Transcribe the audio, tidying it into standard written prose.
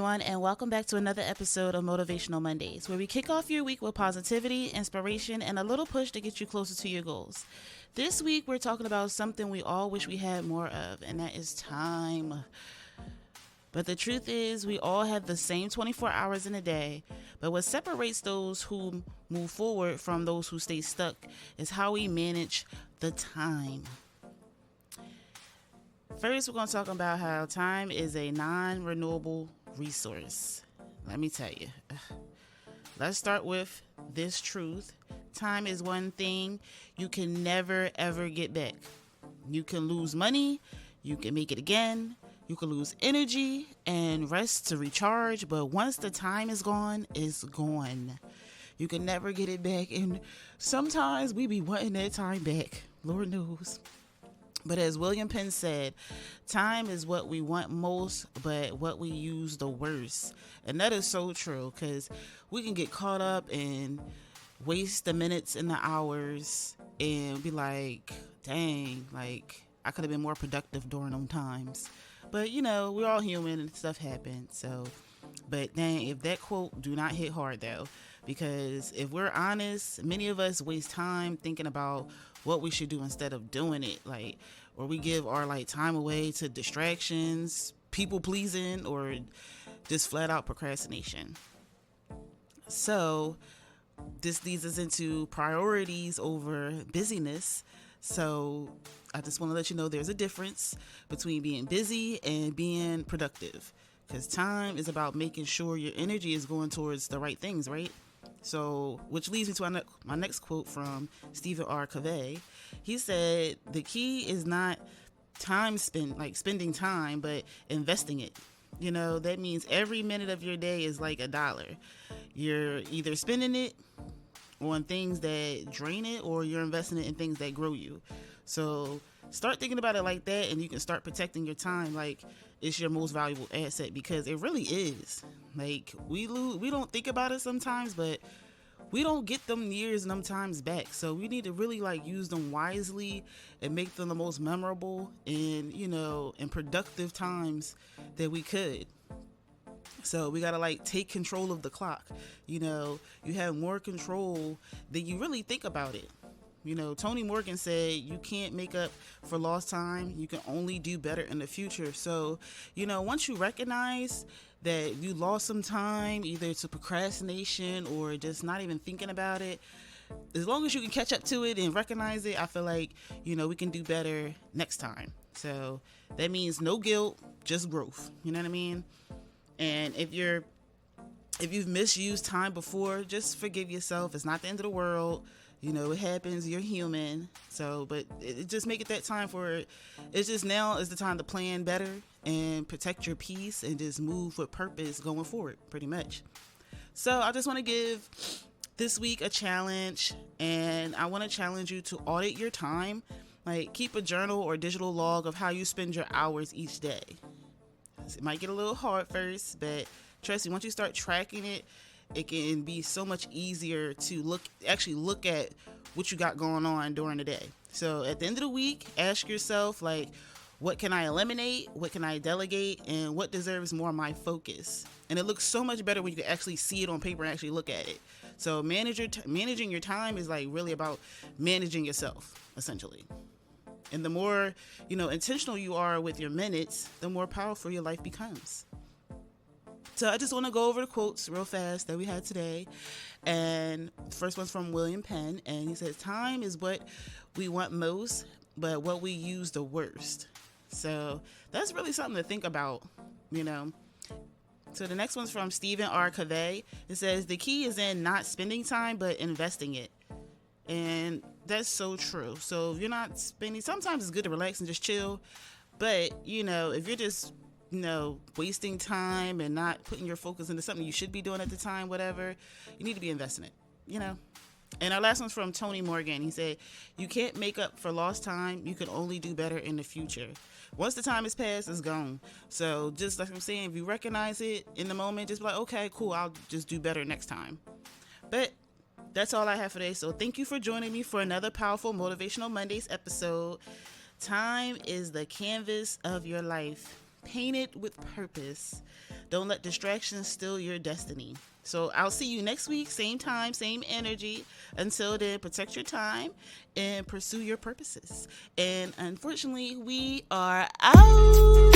everyone, and welcome back to another episode of Motivational Mondays, where we kick off your week with positivity, inspiration, and a little push to get you closer to your goals. This week, we're talking about something we all wish we had more of, and that is time. But the truth is, we all have the same 24 hours in a day, but what separates those who move forward from those who stay stuck is how we manage the time. First, we're going to talk about how time is a non-renewable resource. Let me tell you. Let's start with this truth. Time is one thing you can never, ever get back. You can lose money, you can make it again, you can lose energy and rest to recharge, but once the time is gone, it's gone. You can never get it back, and sometimes we be wanting that time back. Lord knows. But as William Penn said, time is what we want most, but what we use the worst. And that is so true, because we can get caught up and waste the minutes and the hours and be like, dang, like I could have been more productive during them times. But we're all human and stuff happens. So, but dang, if that quote do not hit hard though, because if we're honest, many of us waste time thinking about what we should do instead of doing it, or we give our time away to distractions, people pleasing, or just flat out procrastination. So this leads us into priorities over busyness. So I just want to let you know there's a difference between being busy and being productive, because time is about making sure your energy is going towards the right things, right? So, which leads me to my next quote from Stephen R. Covey. He said, the key is not spending time, but investing it. That means every minute of your day is like $1. You're either spending it on things that drain it, or you're investing it in things that grow you. So start thinking about it like that, and you can start protecting your time like it's your most valuable asset, because it really is. We don't think about it sometimes, but we don't get them years and them times back. So we need to really use them wisely and make them the most memorable and productive times that we could. So we gotta take control of the clock. You have more control than you really think about it. Tony Morgan said you can't make up for lost time. You can only do better in the future. So, once you recognize that you lost some time, either to procrastination or just not even thinking about it, as long as you can catch up to it and recognize it, I feel like, we can do better next time. So that means no guilt, just growth. You know what I mean? And if you've misused time before, just forgive yourself. It's not the end of the world. It happens. You're human. So, but it just make it that time for, it's just now is the time to plan better and protect your peace and just move with purpose going forward, pretty much. So I just want to give this week a challenge, and I want to challenge you to audit your time. Keep a journal or digital log of how you spend your hours each day. It might get a little hard first, but trust me, once you start tracking it, it can be so much easier to look at what you got going on during the day. So at the end of the week, ask yourself, what can I eliminate? What can I delegate? And what deserves more of my focus? And it looks so much better when you can actually see it on paper and actually look at it. So managing your time is really about managing yourself, essentially. And the more, intentional you are with your minutes, the more powerful your life becomes. So I just want to go over the quotes real fast that we had today. And the first one's from William Penn. And he says, time is what we want most, but what we use the worst. So that's really something to think about, So the next one's from Stephen R. Covey. It says, the key is in not spending time, but investing it. And that's so true. So if you're not spending, sometimes it's good to relax and just chill. But, if you're just wasting time and not putting your focus into something you should be doing at the time, whatever, you need to be investing it, And our last one's from Tony Morgan. He said, you can't make up for lost time. You can only do better in the future. Once the time is passed, it's gone. So just like I'm saying, if you recognize it in the moment, just be like, okay, cool, I'll just do better next time. But that's all I have for today. So thank you for joining me for another powerful Motivational Mondays episode. Time is the canvas of your life. painted with purpose. Don't let distractions steal your destiny. So I'll see you next week, same time, same energy. Until then, protect your time and pursue your purposes. And unfortunately, we are out.